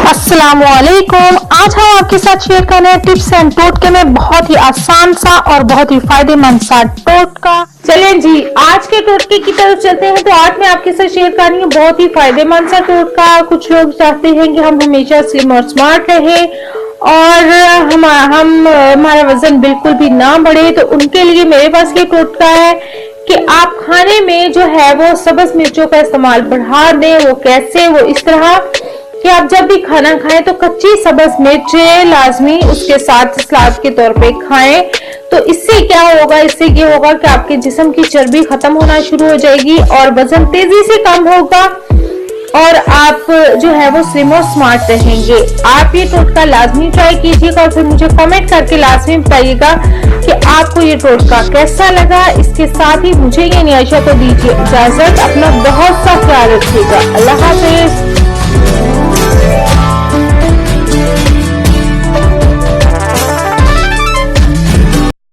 अस्सलामुअलैकुम। आज हम आपके साथ शेयर कर रहे हैं टिप्स एंड टोटके में बहुत ही आसान सा और बहुत ही फायदेमंद सा टोटका। चलें जी, आज के टोटके की तरफ चलते हैं। तो आज मैं आपके साथ शेयर कर रही हूँ बहुत ही फायदेमंद सा टोटका। कुछ लोग चाहते हैं कि हम हमेशा स्लिम और स्मार्ट रहें और हमारा वजन बिल्कुल भी ना बढ़े, तो उनके लिए मेरे पास ये टोटका है कि आप खाने में जो है वो सब्ज मिर्चों का इस्तेमाल बढ़ा दें। वो कैसे? वो इस तरह कि आप जब भी खाना खाएं तो कच्ची सब्ज मिर्च लाजमी उसके साथ सलाद के तौर पे खाएं। तो इससे क्या होगा? इससे ये होगा कि आपके जिस्म की चर्बी खत्म होना शुरू हो जाएगी और वजन तेजी से कम होगा और आप जो है वो स्लिम और स्मार्ट रहेंगे। आप ये टोटका लाजमी ट्राई कीजिएगा और फिर मुझे कमेंट करके लाजमी बताइएगा कि आपको ये टोटका कैसा लगा। इसके साथ ही मुझे ये नियाशा को दीजिए इजाजत। अपना बहुत सा ख्याल रखिएगा। अल्लाह हाफिज।